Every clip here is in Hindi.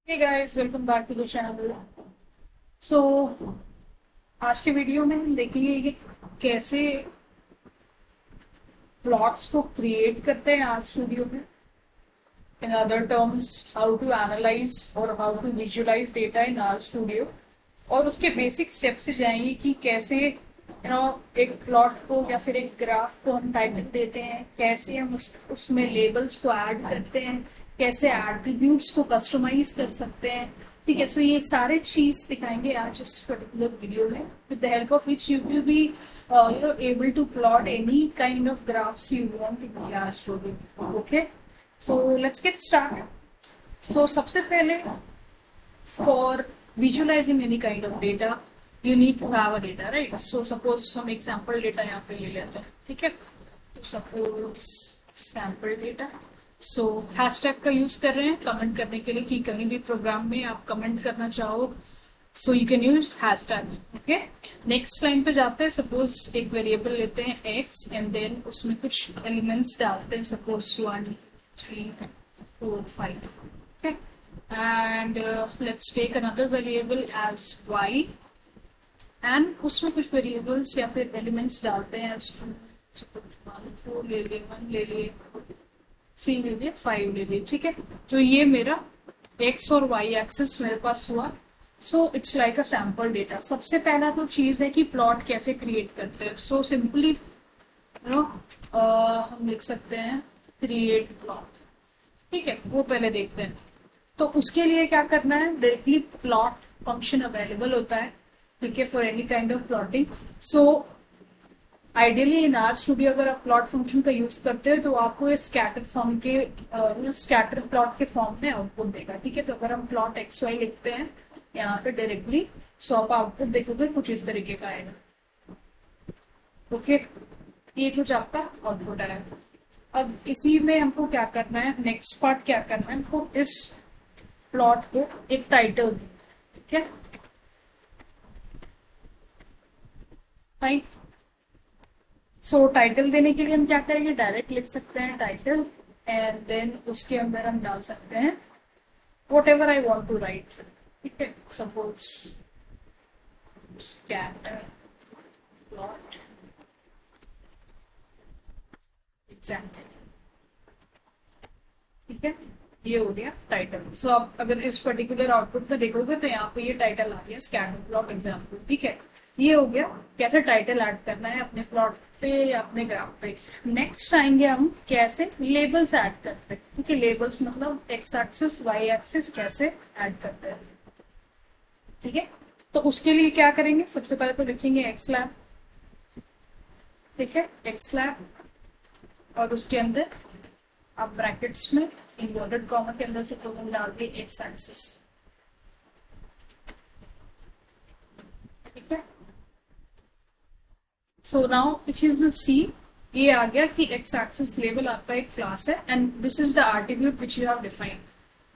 Hey guys, welcome back to the channel. So आज के वीडियो में हम देखेंगे कि कैसे प्लॉट्स को क्रिएट करते हैं आर स्टूडियो में. In other terms, how to analyse और how to visualise data in R studio. और उसके बेसिक स्टेप से जाएंगे कि कैसे एक प्लॉट को या फिर एक ग्राफ को हम टाइटल देते हैं, कैसे हम उसमें लेबल्स को ऐड करते हैं, कैसे एट्रीब्यूट्स को कस्टमाइज कर सकते हैं. ठीक है, सो ये सारे चीज दिखाएंगे आज इस पर्टिकुलर वीडियो में, with the help of which you will be able to plot any kind of graphs you want in R studio. Okay, so let's get start. So सबसे पहले, for visualizing any kind of data you need to have a data, right? So suppose हम एक sample data यहाँ पे ले लेते हैं. ठीक है, तो suppose sample data. So hashtag का यूज कर रहे हैं कमेंट करने के लिए कि कहीं भी प्रोग्राम में आप कमेंट करना चाहो, so you can use hashtag. okay, next line पे जाते हैं. सपोज एक वेरिएबल लेते हैं x एंड देन उसमें कुछ एलिमेंट्स डालते हैं, suppose 1 3 4 5. okay, and let's take another variable as y and उसमें कुछ variables या फिर elements डालते हैं as 2, 4 ले लिए, 1 ले लिए, 3 ले लिए, 5 ले लिए. ठीक है, तो ये मेरा x और y एक्सिस मेरे पास हुआ. So it's like a sample data. सबसे पहला तो चीज है कि प्लॉट कैसे क्रिएट करते हैं. सो सिंपली हम लिख सकते हैं क्रिएट प्लॉट. ठीक है, वो पहले देखते हैं. तो उसके लिए क्या करना है, डायरेक्टली प्लॉट फंक्शन अवेलेबल होता है. ठीक है, for any kind of plotting. So ideally in R studio अगर आप प्लॉट फंक्शन का यूज करते हो तो आपको इस स्कैटर फॉर्म के स्कैटर प्लॉट के फॉर्म में आउटपुट देगा. ठीक है, तो अगर हम प्लॉट एक्स वाई लिखते हैं यहाँ पे डायरेक्टली, सो आप आउटपुट देखोगे कुछ इस तरीके का आएगा. ओके, ये कुछ आपका आउटपुट आएगा. अब इसी में हमको क्या करना है, नेक्स्ट पार्ट क्या करना है, हमको इस प्लॉट को एक टाइटल. ठीक है, फाइन. सो टाइटल देने के लिए हम क्या करेंगे, डायरेक्ट लिख सकते हैं टाइटल एंड देन उसके अंदर हम डाल सकते हैं whatever I want to write. ठीक है, सपोज स्कैटर प्लॉट एग्जाम्पल. ठीक है, ये हो गया टाइटल. सो आप अगर इस पर्टिकुलर आउटपुट पे देखोगे तो यहाँ पे ये टाइटल आ गया स्कैटर प्लॉट एग्जाम्पल. ठीक है, ये हो गया कैसे टाइटल ऐड करना है अपने प्लॉट पे या अपने ग्राफ पे. नेक्स्ट आएंगे हम कैसे लेबल्स ऐड करते हैं. ठीक है, लेबल्स मतलब एक्स एक्सिस वाई एक्सिस कैसे ऐड करते हैं. ठीक है, तो उसके लिए क्या करेंगे, सबसे पहले तो लिखेंगे एक्स लैब. ठीक है, एक्स लैब और उसके अंदर आप ब्रैकेट्स में इन्वर्टेड कॉमा के अंदर से हम डाल दिए एक्स एक्सिस. ठीक है, so now if you will सी, ये आ गया कि एक्स एक्सिस लेबल आपका एक क्लास है and this is the attribute which you have defined.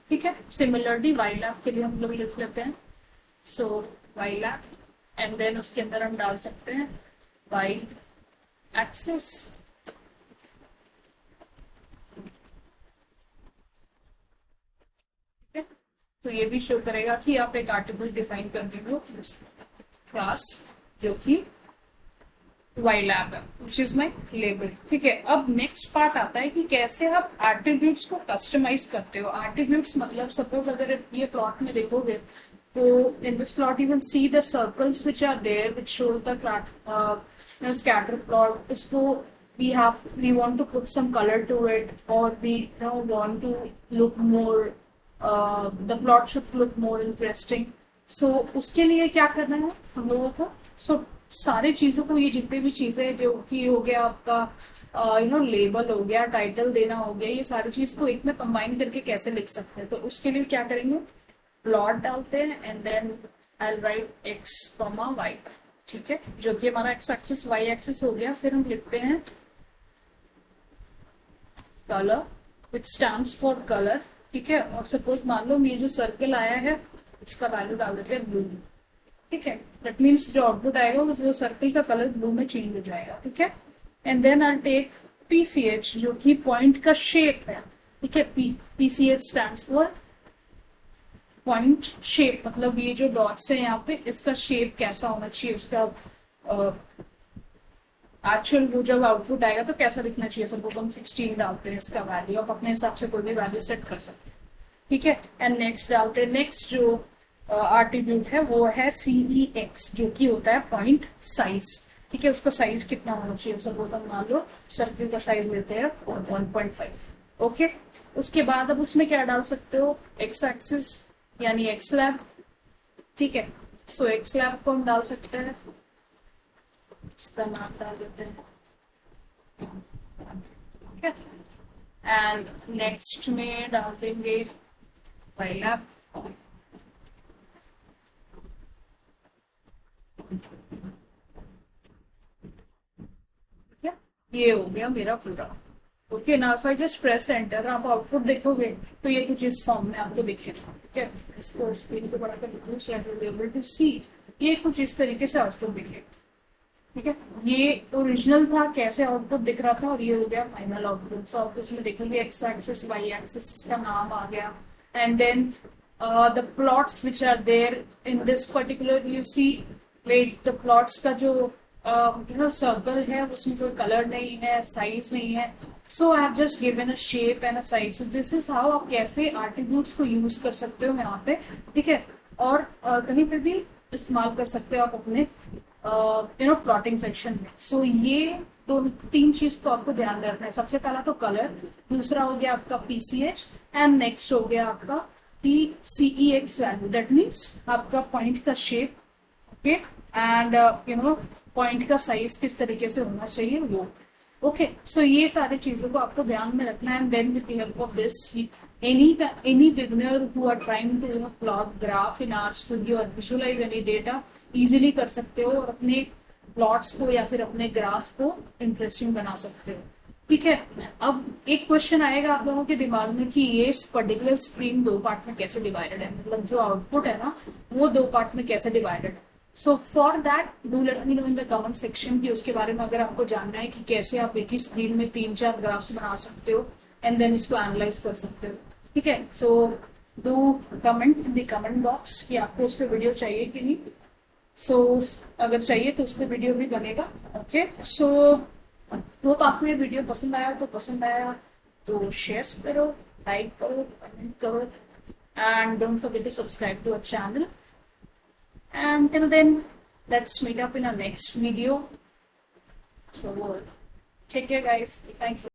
ठीक है, सिमिलरली वाई लैब के लिए हम लोग लिख लेते हैं. सो वाई लैब एंड देन उसके अंदर हम डाल सकते हैं वाई एक्सिस. तो ये भी शो करेगा कि आप एक एट्रीब्यूट डिफाइन कर रहे हो क्लास जो कि वाई लैब है, विच इज माई लेबल. ठीक है, अब नेक्स्ट पार्ट आता है कि कैसे आप एट्रीब्यूट्स को कस्टमाइज करते हो. एट्रीब्यूट्स मतलब सपोज अगर ये प्लॉट में देखोगे तो in this plot you will see the circles which are there which shows the scatter plot. उसको we want to put some color to it or we want to look more, the plot should look more interesting. so उसके लिए क्या करना है हम लोगों को. सारे चीजों को, ये जितने भी चीजें जो कि हो गया आपका लेबल हो गया, टाइटल देना हो गया, ये सारी चीज को एक में कंबाइन करके कैसे लिख सकते हैं. तो उसके लिए क्या करेंगे, प्लॉट डालते हैं and then I write x comma y. ठीक है, जो कि हमारा एक्स एक्सिस वाई एक्सिस हो गया. फिर हम लिखते हैं colour which stands for colour. ठीक है, और सपोज मान लो ये जो सर्कल आया है इसका वैल्यू डाल देते हैं ब्लू. ठीक है, दैट मीन्स जो आउटपुट आएगा वो सर्कल का कलर ब्लू में चेंज हो जाएगा. ठीक है, and then I take PCH जो कि पॉइंट का शेप है. ठीक है, PCH stands for point shape, मतलब ये जो डॉट्स है यहाँ पे, इसका शेप कैसा होना चाहिए, उसका एक्चुअल वो जब आउटपुट आएगा तो कैसा दिखना चाहिए। सपोज हम 16 डालते हैं इसका वैल्यू, आप अपने हिसाब से कोई भी वैल्यू सेट कर सकते हैं, ठीक है। एंड नेक्स्ट डालते हैं। नेक्स्ट जो आर्टिब्यूट है वो है CEX, जो कि होता है पॉइंट साइज, ठीक है। उसका साइज कितना होना चाहिए, सपोज हम मान लो सर्किल का साइज लेते हैं 1.5, ओके। उसके बाद अब उसमें क्या डाल सकते हो, एक्स एक्सिस यानी एक्स लैब, ठीक है। सो एक्स लैब को हम डाल सकते हैं, इसका नाम डाल देते हैं, ठीक है। एंड नेक्स्ट में डाल देंगे वाई लैब, ये हो गया मेरा पूरा, okay. Now if I just press enter, आप आउटपुट देखोगे तो ये कुछ इस फॉर्म में आपको दिखेगा, ठीक है। इसको स्क्रीन को बड़ा कर देती हूँ so I will be able to see. ये कुछ इस तरीके से आउटपुट दिखेगा, ठीक है। ये ओरिजिनल था कैसे आउटपुट दिख रहा था, और ये हो गया फाइनल आउटपुट। सो आप इसमें देखोगे एक्स एक्सिस वाई एक्सिस, इसका नाम आ गया, and then the plots which are there in this particular, you see like the plots का जो सर्कल है उसमें कोई कलर नहीं है, साइज नहीं है। So I have just given a shape and a size. So this is how आप कैसे आर्टिब्यूट्स को यूज कर सकते हो यहाँ पे, ठीक है। और कहीं पे भी इस्तेमाल कर सकते हो आप अपने प्लॉटिंग सेक्शन में। सो ये दो तीन चीज को आपको ध्यान रखना है। सबसे पहला तो कलर, दूसरा हो गया आपका PCH, एंड नेक्स्ट हो गया आपका CEX वैल्यू, दैट मीन्स आपका पॉइंट का शेप, ओके। एंड पॉइंट का साइज किस तरीके से होना चाहिए वो, ओके। सो ये सारी चीजों को आपको ध्यान में रखना है। And then with the help of this, any beginner who are trying to plot graph in RStudio और visualize any data easily कर सकते हो, और अपने प्लॉट्स को या फिर अपने ग्राफ को इंटरेस्टिंग बना सकते हो, ठीक है। अब एक क्वेश्चन आएगा आप लोगों के दिमाग में कि ये पर्टिकुलर स्क्रीन दो पार्ट में कैसे डिवाइडेड है, मतलब जो आउटपुट है ना वो दो पार्ट में कैसे डिवाइडेड है। So for that do let me know in the comment section कि उसके बारे में अगर आपको जानना है कि कैसे आप एक ही स्क्रीन में 3-4 ग्राफ्स बना सकते हो एंड देन इसको एनालाइज कर सकते हो, ठीक है। So do comment in the comment box कि आपको उस पर वीडियो चाहिए कि नहीं। सो अगर चाहिए तो उस पर वीडियो भी बनेगा, ओके। सो होप आपको ये वीडियो पसंद आया, तो पसंद आया तो शेयर करो, लाइक करो, कमेंट करो, and don't forget to subscribe to our channel. And till then, let's meet up in our next video. So, take care, guys. Thank you.